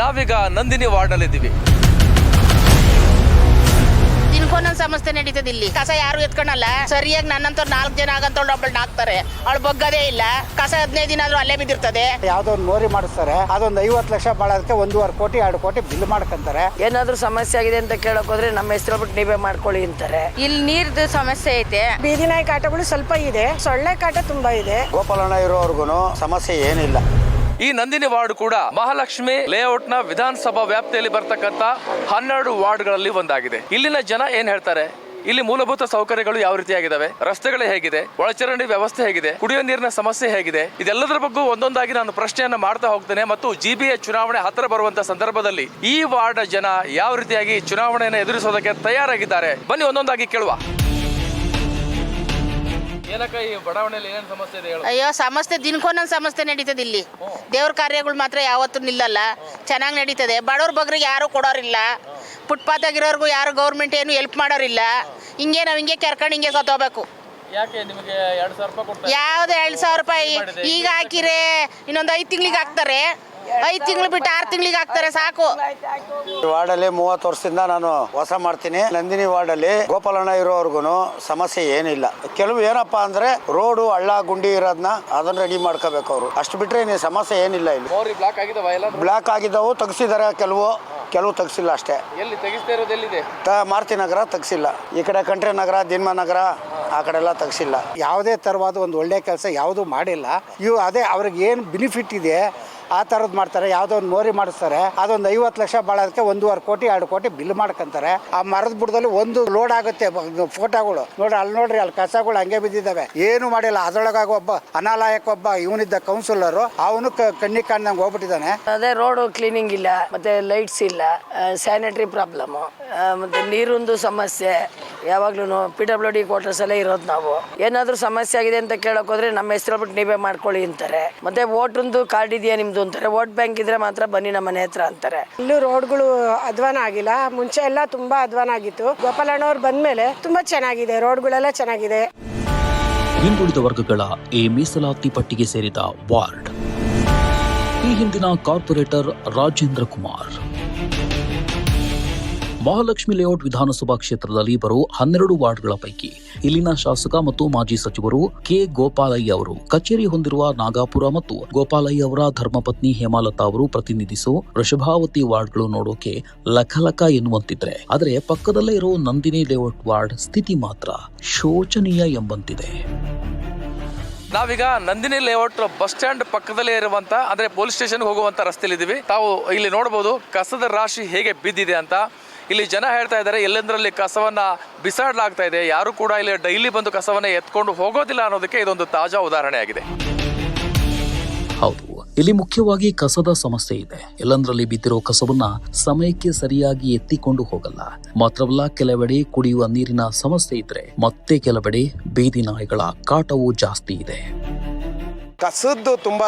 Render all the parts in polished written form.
ನಾವೀಗ ನಂದಿನಿ ವಾರ್ಡ್ನಲ್ಲಿದ್ದೀವಿ. ದಿನಕ್ಕೊಂದೊಂದು ಸಮಸ್ಯೆ ನಡೀತದೆ ಇಲ್ಲಿ. ಕಸ ಯಾರು ಎತ್ಕೊಳಲ್ಲ. ಸರಿಯಾಗಿ ನನ್ನಂತವ್ರು 4 ಜನ ಆಗಂತವ್ಳು ಒಬ್ಬಳನ್ನ ಹಾಕ್ತಾರೆ. ಅವಳು ಬಗ್ಗದೇ ಇಲ್ಲ. ಕಸ 15 ದಿನ ಆದ್ರೂ ಅಲ್ಲೇ ಬಿದ್ದಿರ್ತದೆ. ಯಾವ್ದೋ ಒಂದು ಮೋರಿ ಮಾಡಿಸ್ತಾರೆ, ಅದೊಂದು 50 ಲಕ್ಷ ಬಾಳೋದಕ್ಕೆ 1.5 ಕೋಟಿ 2 ಕೋಟಿ ಬಿಲ್ ಮಾಡ್ಕೊಂತಾರೆ. ಏನಾದ್ರೂ ಸಮಸ್ಯೆ ಆಗಿದೆ ಅಂತ ಕೇಳಕ್ ಹೋದ್ರೆ ನಮ್ಮ ಹೆಸರು ಬಿಟ್ಟು ನೀವೇ ಮಾಡ್ಕೊಳ್ಳಿ ಅಂತಾರೆ. ಇಲ್ಲಿ ನೀರ್ದು ಸಮಸ್ಯೆ ಐತೆ. ಬೀದಿ ನಾಯಿ ಕಾಟಗಳು ಸ್ವಲ್ಪ ಇದೆ, ಸೊಳ್ಳೆ ಕಾಟ ತುಂಬಾ ಇದೆ. ಗೋಪಾಲಣ್ಣ ಇರೋವರೆಗೂ ಸಮಸ್ಯೆ ಏನಿಲ್ಲ. ಈ ನಂದಿನಿ ವಾರ್ಡ್ ಕೂಡ ಮಹಾಲಕ್ಷ್ಮಿ ಲೇಔಟ್ನ ವಿಧಾನಸಭಾ ವ್ಯಾಪ್ತಿಯಲ್ಲಿ ಬರ್ತಕ್ಕಂಥ 12 ವಾರ್ಡ್ಗಳಲ್ಲಿ ಒಂದಾಗಿದೆ. ಇಲ್ಲಿನ ಜನ ಏನ್ ಹೇಳ್ತಾರೆ, ಇಲ್ಲಿ ಮೂಲಭೂತ ಸೌಕರ್ಯಗಳು ಯಾವ ರೀತಿಯಾಗಿದ್ದಾವೆ, ರಸ್ತೆಗಳು ಹೇಗಿದೆ, ಒಳಚರಂಡಿ ವ್ಯವಸ್ಥೆ ಹೇಗಿದೆ, ಕುಡಿಯುವ ನೀರಿನ ಸಮಸ್ಯೆ ಹೇಗಿದೆ, ಇದೆಲ್ಲದರ ಬಗ್ಗೆ ಒಂದೊಂದಾಗಿ ನಾನು ಪ್ರಶ್ನೆಯನ್ನ ಮಾಡ್ತಾ ಹೋಗ್ತೇನೆ. ಮತ್ತು ಜಿಬಿಎ ಚುನಾವಣೆ ಹತ್ತಿರ ಬರುವಂತ ಸಂದರ್ಭದಲ್ಲಿ ಈ ವಾರ್ಡ್ ಜನ ಯಾವ ರೀತಿಯಾಗಿ ಚುನಾವಣೆಯನ್ನು ಎದುರಿಸೋದಕ್ಕೆ ತಯಾರಾಗಿದ್ದಾರೆ, ಬನ್ನಿ ಒಂದೊಂದಾಗಿ ಕೇಳುವ. ಅಯ್ಯೋ, ಸಮಸ್ಯೆ ದಿನಕ್ಕೊಂದೊಂದು ಸಮಸ್ಯೆ ನಡೀತದೆ ಇಲ್ಲಿ. ದೇವ್ರ ಕಾರ್ಯಗಳು ಮಾತ್ರ ಯಾವತ್ತೂ ನಿಲ್ಲಲ್ಲ, ಚೆನ್ನಾಗಿ ನಡೀತದೆ. ಬಡವ್ರ ಬಗ್ರಿಗೆ ಯಾರು ಕೊಡೋರಿಲ್ಲ, ಫುಟ್ಪಾತ್ ಆಗಿರೋರ್ಗು ಯಾರು ಗೌರ್ಮೆಂಟ್ ಏನು ಹೆಲ್ಪ್ ಮಾಡೋರಿಲ್ಲ. ಹಿಂಗೆ ನಾವು ಹಿಂಗೆ ಕರ್ಕೊಂಡು ಹಿಂಗೆ ಸತ್ತೋಗ್ಬೇಕು. ಯಾವ್ದು 2,000 ರೂಪಾಯಿ ಈಗ ಹಾಕಿರೆ ಇನ್ನೊಂದು 5 ತಿಂಗಳಿಗೆ ಹಾಕ್ತಾರೆ, 5 ತಿಂಗಳು ಬಿಟ್ಟು 6 ತಿಂಗಳಿಗೆ ಹಾಕ್ತಾರೆ, ಸಾಕು. ವಾರ್ಡಲ್ಲಿ 30 ವರ್ಷದಿಂದ ನಾನು ವಾಸ ಮಾಡ್ತೀನಿ. ನಂದಿನಿ ವಾರ್ಡಲ್ಲಿ ಗೋಪಾಲಣ್ಣ ಇರೋವರೆಗೂ ಸಮಸ್ಯೆ ಏನಿಲ್ಲ. ಕೆಲವು ಏನಪ್ಪಾ ಅಂದ್ರೆ ರೋಡು ಹಳ್ಳ ಗುಂಡಿ ಇರೋದನ್ನ ಅದನ್ನ ರೆಡಿ ಮಾಡ್ಕೋಬೇಕು ಅವರು. ಅಷ್ಟು ಬಿಟ್ರೆ ನೀ ಸಮಸ್ಯೆ ಏನಿಲ್ಲ. ಇಲ್ಲಿ ಬ್ಲಾಕ್ ಆಗಿದ್ದಾವು, ತೆಗ್ಸಿದ್ದಾರೆ. ಕೆಲವು ತೆಗ್ಸಿಲ್ಲ ಅಷ್ಟೇ. ಮಾರುತಿ ನಗರ ತೆಗ್ಸಿಲ್ಲ, ಈ ಕಡೆ ಕಂಟ್ರಿ ನಗರ, ದಿನ್ಮ ನಗರ ಆ ಕಡೆ ಎಲ್ಲ ತೆಗ್ಸಿಲ್ಲ. ಯಾವುದೇ ತರವಾದ ಒಂದು ಒಳ್ಳೆ ಕೆಲಸ ಯಾವುದು ಮಾಡಿಲ್ಲ. ಅದೇ ಅವ್ರಿಗೆ ಏನು ಬೆನಿಫಿಟ್ ಇದೆ ಆ ಥರದ್ದು ಮಾಡ್ತಾರೆ. ಯಾವುದೋ ಒಂದು ಮೋರಿ ಮಾಡಿಸ್ತಾರೆ, ಅದೊಂದು 50 ಲಕ್ಷ ಬಾಳೋದಕ್ಕೆ 1.5 ಕೋಟಿ 2 ಕೋಟಿ ಬಿಲ್ ಮಾಡ್ಕೊಂತಾರೆ. ಆ ಮರದ ಬುಡದಲ್ಲಿ ಒಂದು ಲೋಡ್ ಆಗುತ್ತೆ ಫೋಟೋಗಳು. ನೋಡ್ರಿ ಅಲ್ಲಿ, ನೋಡ್ರಿ ಅಲ್ಲಿ ಕಸಗಳು ಹಂಗೆ ಬಿದ್ದಿದ್ದಾವೆ, ಏನು ಮಾಡಿಲ್ಲ. ಅದರೊಳಗಾಗಿ ಒಬ್ಬ ಅನಾಲಾಯಕ ಒಬ್ಬ ಇವನಿದ್ದ ಕೌನ್ಸಿಲರು, ಅವನು ಕಣ್ಣಿಗೆ ಕಾಣ್ದಂಗೆ ಹೋಗ್ಬಿಟ್ಟಿದ್ದಾನೆ. ಅದೇ ರೋಡ್ ಕ್ಲೀನಿಂಗ್ ಇಲ್ಲ, ಮತ್ತೆ ಲೈಟ್ಸ್ ಇಲ್ಲ, ಸ್ಯಾನಿಟರಿ ಪ್ರಾಬ್ಲಮ್, ಮತ್ತೆ ನೀರೊಂದು ಸಮಸ್ಯೆ. ಯಾವಾಗ್ಲೂ PWD ಕ್ವಾರ್ಟರ್ಸ್ ಅಲ್ಲೇ ಇರೋದು ನಾವು. ಏನಾದ್ರೂ ಸಮಸ್ಯೆ ಆಗಿದೆ ಅಂತ ಕೇಳಕ್ ಹೋದ್ರೆ ನಮ್ಮ ಹೆಸರು ಬಿಟ್ಟು ನೀವೇ ಮಾಡ್ಕೊಳ್ಳಿ ಅಂತಾರೆ. ಮತ್ತೆ ವೋಟ್ರಂದು ಕಾರ್ಡ್ ಇದೆಯಾ ನಿಮ್ದು ಅಂತಾರೆ. ವೋಟ್ ಬ್ಯಾಂಕ್ ಇದ್ರೆ ಮಾತ್ರ ಬನ್ನಿ ನಮ್ಮ ಮನೆ ಹತ್ರ ಅಂತಾರೆ. ಇಲ್ಲೂ ರೋಡ್ಗಳು ಅಧ್ವಾನ ಆಗಿಲ್ಲ, ಮುಂಚೆ ಎಲ್ಲ ತುಂಬಾ ಅಧ್ವಾನ ಆಗಿತ್ತು. ಗೋಪಾಲಣ್ಣವ್ರು ಬಂದ್ಮೇಲೆ ತುಂಬಾ ಚೆನ್ನಾಗಿದೆ, ರೋಡ್ಗಳೆಲ್ಲ ಚೆನ್ನಾಗಿದೆ. ಹಿಂದುಳಿದ ವರ್ಗಗಳ ಈ ಮೀಸಲಾತಿ ಪಟ್ಟಿಗೆ ಸೇರಿದ ವಾರ್ಡ್. ಈ ಹಿಂದಿನ ಕಾರ್ಪೊರೇಟರ್ ರಾಜೇಂದ್ರ ಕುಮಾರ್. ಮಹಾಲಕ್ಷ್ಮಿ ಲೇಔಟ್ ವಿಧಾನಸಭಾ ಕ್ಷೇತ್ರದಲ್ಲಿ ಬರುವ 12 ವಾರ್ಡ್ಗಳ ಪೈಕಿ ಇಲ್ಲಿನ ಶಾಸಕ ಮತ್ತು ಮಾಜಿ ಸಚಿವರು ಕೆ ಗೋಪಾಲಯ್ಯ ಅವರು ಕಚೇರಿ ಹೊಂದಿರುವ ನಾಗಾಪುರ ಮತ್ತು ಗೋಪಾಲಯ್ಯ ಅವರ ಧರ್ಮಪತ್ನಿ ಹೇಮಾಲತಾ ಅವರು ಪ್ರತಿನಿಧಿಸೋ ವೃಷಭಾವತಿ ವಾರ್ಡ್ಗಳು ನೋಡೋಕೆ ಲಖಲಖ ಎನ್ನುವಂತಿದ್ರೆ, ಆದರೆ ಪಕ್ಕದಲ್ಲೇ ಇರೋ ನಂದಿನಿ ಲೇಔಟ್ ವಾರ್ಡ್ ಸ್ಥಿತಿ ಮಾತ್ರ ಶೋಚನೀಯ ಎಂಬಂತಿದೆ. ನಾವೀಗ ನಂದಿನಿ ಲೇಔಟ್ ಬಸ್ ಸ್ಟ್ಯಾಂಡ್ ಪಕ್ಕದಲ್ಲೇ ಇರುವಂತ, ಅಂದ್ರೆ ಪೊಲೀಸ್ ಸ್ಟೇಷನ್ ಹೋಗುವಂತ ರಸ್ತೆಯಲ್ಲಿದ್ದೀವಿ. ತಾವು ಇಲ್ಲಿ ನೋಡಬಹುದು ಕಸದ ರಾಶಿ ಹೇಗೆ ಬಿದ್ದಿದೆ ಅಂತ. ಇಲ್ಲಿ ಜನ ಹೇಳ್ತಾ ಇದ್ದಾರೆ, ಎಲ್ಲೆಂದರಲ್ಲಿ ಕಸವನ್ನ ಬಿಸಾಡಲಾಗ್ತಾ ಇದೆ, ಯಾರು ಕೂಡ ಇಲ್ಲಿ ಡೈಲಿ ಬಂದು ಕಸವನ್ನ ಎತ್ಕೊಂಡು ಹೋಗೋದಿಲ್ಲ ಅನ್ನೋದಕ್ಕೆ ಇದೊಂದು ತಾಜಾ ಉದಾಹರಣೆ ಆಗಿದೆ. ಹೌದು, ಇಲ್ಲಿ ಮುಖ್ಯವಾಗಿ ಕಸದ ಸಮಸ್ಯೆ ಇದೆ. ಎಲ್ಲಂದ್ರಲ್ಲಿ ಬಿದ್ದಿರೋ ಕಸವನ್ನ ಸಮಯಕ್ಕೆ ಸರಿಯಾಗಿ ಎತ್ತಿಕೊಂಡು ಹೋಗಲ್ಲ. ಮಾತ್ರವಲ್ಲ, ಕೆಲವೆಡೆ ಕುಡಿಯುವ ನೀರಿನ ಸಮಸ್ಯೆ ಇದ್ರೆ ಮತ್ತೆ ಕೆಲವೆಡೆ ಬೀದಿ ನಾಯಿಗಳ ಕಾಟವೂ ಜಾಸ್ತಿ ಇದೆ. ಕಸದ್ದು ತುಂಬಾ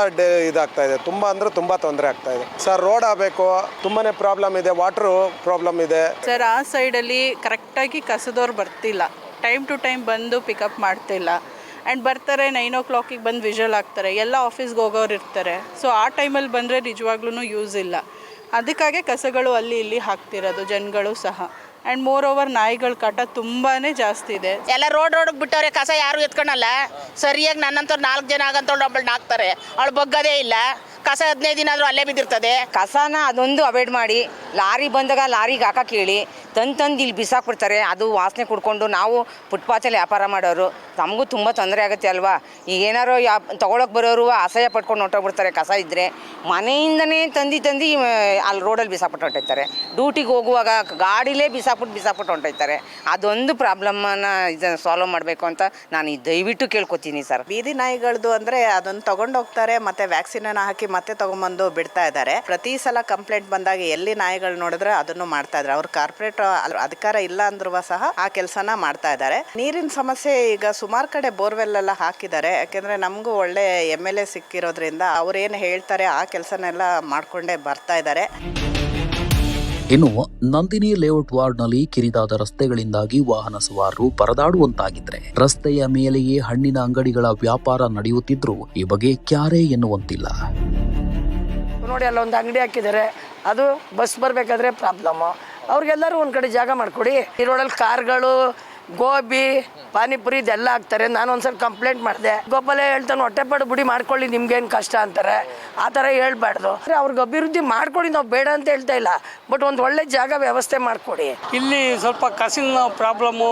ಇದಾಗ್ತಾ ಇದೆ, ತುಂಬಾ ಅಂದ್ರೆ ತುಂಬಾ ತೊಂದರೆ ಆಗ್ತಾ ಇದೆ ಸರ್. ರೋಡ್ ಆಗಬೇಕು, ತುಂಬಾನೇ ಪ್ರಾಬ್ಲಮ್ ಇದೆ, ವಾಟರ್ ಪ್ರಾಬ್ಲಮ್ ಇದೆ ಸರ್. ಆ ಸೈಡಲ್ಲಿ ಕರೆಕ್ಟಾಗಿ ಕಸದವ್ರು ಬರ್ತಿಲ್ಲ, ಟೈಮ್ ಟು ಟೈಮ್ ಬಂದು ಪಿಕಪ್ ಮಾಡ್ತಿಲ್ಲ. ಆ್ಯಂಡ್ ಬರ್ತಾರೆ 9 o'clock ಬಂದು ವಿಷಲ್ ಆಗ್ತಾರೆ, ಎಲ್ಲ ಆಫೀಸ್ಗೆ ಹೋಗೋರು ಇರ್ತಾರೆ. ಸೊ ಆ ಟೈಮಲ್ಲಿ ಬಂದರೆ ನಿಜವಾಗ್ಲೂ ಯೂಸ್ ಇಲ್ಲ. ಅದಕ್ಕಾಗೆ ಕಸಗಳು ಅಲ್ಲಿ ಇಲ್ಲಿ ಹಾಕ್ತಿರೋದು ಜನಗಳು ಸಹ. ಆ್ಯಂಡ್ ಮೋರ್ ಓವರ್ ನಾಯಿಗಳ ಕಾಟ ತುಂಬಾ ಜಾಸ್ತಿ ಇದೆ. ಎಲ್ಲ ರೋಡ್ಗೆ ಬಿಟ್ಟವ್ರೆ, ಕಸ ಯಾರು ಎತ್ಕೊಳಲ್ಲ. ಸರಿಯಾಗಿ ನನ್ನಂತವ್ರು 4 ಜನ ಆಗಂತವ್ಳು ಒಬ್ಬಳನ್ನ ಹಾಕ್ತಾರೆ. ಅವಳು ಬಗ್ಗದೇ ಇಲ್ಲ. ಕಸ 15 ದಿನ ಆದ್ರೂ ಅಲ್ಲೇ ಬಿದ್ದಿರ್ತದೆ. ಕಸನ ಅದೊಂದು ಅವಾಯ್ಡ್ ಮಾಡಿ, ಲಾರಿ ಬಂದಾಗ ಲಾರಿಗೆ ಹಾಕಕ್ಕೆ ಹೇಳಿ, ತಂದು ಇಲ್ಲಿ ಬಿಸಾಕ್ಬಿಡ್ತಾರೆ. ಅದು ವಾಸನೆ ಕುಡ್ಕೊಂಡು ನಾವು ಫುಟ್ಪಾತಲ್ಲಿ ವ್ಯಾಪಾರ ಮಾಡೋರು, ನಮಗೂ ತುಂಬ ತೊಂದರೆ ಆಗುತ್ತೆ ಅಲ್ವಾ. ಈಗ ಏನಾರು ತೊಗೊಳಕ್ಕೆ ಬರೋರು ಅಸಹ್ಯ ಪಟ್ಕೊಂಡು ಹೊಂಟೋಗ್ಬಿಡ್ತಾರೆ. ಕಸ ಇದ್ದರೆ ಮನೆಯಿಂದನೇ ತಂದು ಅಲ್ಲಿ ರೋಡಲ್ಲಿ ಬಿಸಾಕ್ಬಿಟ್ಟು ಹೊಂಟೋಯ್ತಾರೆ. ಡ್ಯೂಟಿಗೆ ಹೋಗುವಾಗ ಗಾಡಿಲೇ ಬಿಸಾಕ್ಬಿಟ್ಟು ಹೊಂಟೋಯ್ತಾರೆ. ಅದೊಂದು ಪ್ರಾಬ್ಲಮ್ಮನ್ನು ಇದನ್ನು ಸಾಲ್ವ್ ಮಾಡಬೇಕು ಅಂತ ನಾನು ದಯವಿಟ್ಟು ಕೇಳ್ಕೊತೀನಿ ಸರ್. ಬೀದಿ ನಾಯಿಗಳದ್ದು ಅಂದರೆ ಅದನ್ನು ತೊಗೊಂಡೋಗ್ತಾರೆ, ಮತ್ತು ವ್ಯಾಕ್ಸಿನನ್ನು ಹಾಕಿ ಮತ್ತೆ ತೊಗೊಂಬಂದು ಬಿಡ್ತಾ ಇದ್ದಾರೆ. ಪ್ರತಿ ಸಲ ಕಂಪ್ಲೇಂಟ್ ಬಂದಾಗ ಎಲ್ಲಿ ನಾಯಿಗಳು ನೋಡಿದ್ರೆ ಅದನ್ನು ಮಾಡ್ತಾ ಇದ್ದಾರೆ. ಅವ್ರ ಕಾರ್ಪೊರೇಟ್ ಅಧಿಕಾರ ಇಲ್ಲ ಅಂದ್ರೂ ಸಹ ಆ ಕೆಲಸನ ಮಾಡ್ತಾ ಇದ್ದಾರೆ. ನೀರಿನ ಸಮಸ್ಯೆ ಈಗ ಸುಮಾರು ಕಡೆ ಬೋರ್ವೆಲ್ ಎಲ್ಲ ಹಾಕಿದ್ದಾರೆ. ಯಾಕೆಂದ್ರೆ ನಮಗೂ ಒಳ್ಳೆ MLA ಸಿಕ್ಕಿರೋದ್ರಿಂದ ಅವ್ರೇನು ಹೇಳ್ತಾರೆ ಆ ಕೆಲಸನೆಲ್ಲ ಮಾಡ್ಕೊಂಡೇ ಬರ್ತಾ ಇದ್ದಾರೆ. ಇನ್ನು ನಂದಿನಿ ಲೇಔಟ್ ವಾರ್ಡ್ನಲ್ಲಿ ಕಿರಿದಾದ ರಸ್ತೆಗಳಿಂದಾಗಿ ವಾಹನ ಸವಾರರು ಪರದಾಡುವಂತಾಗಿದ್ರೆ, ರಸ್ತೆಯ ಮೇಲೆಯೇ ಹಣ್ಣಿನ ಅಂಗಡಿಗಳ ವ್ಯಾಪಾರ ನಡೆಯುತ್ತಿದ್ರೂ ಈ ಬಗ್ಗೆ ಕ್ಯಾರೆ ಎನ್ನುವಂತಿಲ್ಲ. ನೋಡಿ, ಅಲ್ಲೊಂದು ಅಂಗಡಿ ಹಾಕಿದ್ದಾರೆ, ಅದು ಬಸ್ ಬರಬೇಕಾದ್ರೆ ಪ್ರಾಬ್ಲಮ್ಮು. ಅವ್ರಿಗೆಲ್ಲರೂ ಒಂದು ಕಡೆ ಜಾಗ ಮಾಡಿಕೊಡಿ. ಈ ರೋಡಲ್ಲಿ ಕಾರ್ಗಳು, ಗೋಬಿ, ಪಾನಿಪುರಿ ಇದೆಲ್ಲ ಹಾಕ್ತಾರೆ. ನಾನು ಒಂದ್ಸಲ ಕಂಪ್ಲೇಂಟ್ ಮಾಡಿದೆ. ಗೋಪಾಲ ಹೇಳ್ತಾನೆ ಹೊಟ್ಟೆಪಾಡು ಬುಡಿ ಮಾಡ್ಕೊಳ್ಳಿ, ನಿಮ್ಗೇನು ಕಷ್ಟ ಅಂತಾರೆ. ಆ ಥರ ಹೇಳ್ಬಾರ್ದು. ಅವ್ರಿಗೆ ಅಭಿವೃದ್ಧಿ ಮಾಡ್ಕೊಡಿ, ನಾವು ಬೇಡ ಅಂತ ಹೇಳ್ತಾ ಇಲ್ಲ, ಬಟ್ ಒಂದು ಒಳ್ಳೆ ಜಾಗ ವ್ಯವಸ್ಥೆ ಮಾಡಿಕೊಡಿ. ಇಲ್ಲಿ ಸ್ವಲ್ಪ ಕಸಿನ ಪ್ರಾಬ್ಲಮ್ಮು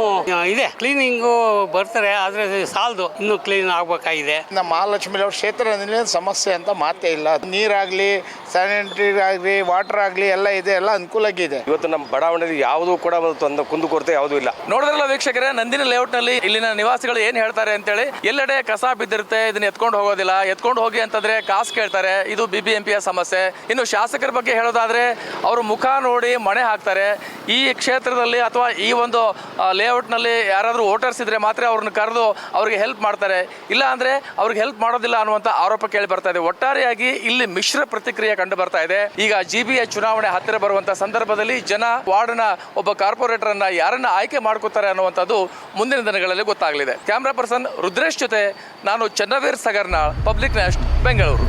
ಇದೆ. ಕ್ಲೀನಿಂಗು ಬರ್ತಾರೆ, ಆದರೆ ಸಾಲದು, ಇನ್ನೂ ಕ್ಲೀನ್ ಆಗಬೇಕಾಗಿದೆ. ನಮ್ಮ ಮಹಾಲಕ್ಷ್ಮಿ ಅವ್ರ ಕ್ಷೇತ್ರದಲ್ಲಿ ಸಮಸ್ಯೆ ಅಂತ ಮಾತೇ ಇಲ್ಲ. ನೀರಾಗಲಿ, ಸ್ಯಾನಿಟರಿ ಆಗಲಿ, ವಾಟರ್ ಆಗಲಿ ಎಲ್ಲ ಇದೆ, ಎಲ್ಲ ಅನುಕೂಲ ಆಗಿದೆ. ಇವತ್ತು ನಮ್ಮ ಬಡಾವಣೆಯಲ್ಲಿ ಯಾವುದೂ ಕೂಡ ಒಂದು ಕುಂದುಕೊರತೆ ಯಾವುದೂ ಇಲ್ಲ. ನೋಡಿದ್ರಲ್ಲ ವೀಕ್ಷಕರೇ, ನಂದಿನಿ ಲೇಔಟ್ ನಲ್ಲಿ ಇಲ್ಲಿನ ನಿವಾಸಿಗಳು ಏನ್ ಹೇಳ್ತಾರೆ ಅಂತೇಳಿ. ಎಲ್ಲೆಡೆ ಕಸ ಬಿದ್ದಿರುತ್ತೆ, ಇದನ್ನ ಎತ್ಕೊಂಡು ಹೋಗೋದಿಲ್ಲ. ಎತ್ಕೊಂಡು ಹೋಗಿ ಅಂತಂದ್ರೆ ಕಾಸು ಕೇಳ್ತಾರೆ. ಇದು BBMP ಸಮಸ್ಯೆ. ಇನ್ನು ಶಾಸಕರ ಬಗ್ಗೆ ಹೇಳೋದಾದ್ರೆ ಅವರು ಮುಖ ನೋಡಿ ಮಣೆ ಹಾಕ್ತಾರೆ. ಈ ಕ್ಷೇತ್ರದಲ್ಲಿ ಅಥವಾ ಈ ಒಂದು ಲೇಔಟ್ ನಲ್ಲಿ ಯಾರಾದ್ರೂ ವೋಟರ್ಸ್ ಇದ್ರೆ ಮಾತ್ರ ಅವ್ರನ್ನ ಕರೆದು ಅವ್ರಿಗೆ ಹೆಲ್ಪ್ ಮಾಡ್ತಾರೆ, ಇಲ್ಲ ಅಂದ್ರೆ ಅವ್ರಿಗೆ ಹೆಲ್ಪ್ ಮಾಡೋದಿಲ್ಲ ಅನ್ನುವಂತ ಆರೋಪ ಕೇಳಿ ಬರ್ತಾ ಇದೆ. ಒಟ್ಟಾರೆಯಾಗಿ ಇಲ್ಲಿ ಮಿಶ್ರ ಪ್ರತಿಕ್ರಿಯೆ ಕಂಡು ಬರ್ತಾ ಇದೆ. ಈಗ GBA ಚುನಾವಣೆ ಹತ್ತಿರ ಬರುವಂತ ಸಂದರ್ಭದಲ್ಲಿ ಜನ ವಾರ್ಡ್ನ ಒಬ್ಬ ಕಾರ್ಪೊರೇಟರ್ ಅನ್ನ ಯಾರನ್ನ ಆಯ್ಕೆ ಮಾಡ್ಕೋತಾರೆ ಅನ್ನುವಂಥದ್ದು ಮುಂದಿನ ದಿನಗಳಲ್ಲಿ ಗೊತ್ತಾಗಲಿದೆ. ಕ್ಯಾಮ್ರಾ ಪರ್ಸನ್ ರುದ್ರೇಶ್ ಜೊತೆ ನಾನು ಚನ್ನವೀರ್ ಸಗರ್ನಾಳ್, ಪಬ್ಲಿಕ್ ನೆಸ್ಟ್, ಬೆಂಗಳೂರು.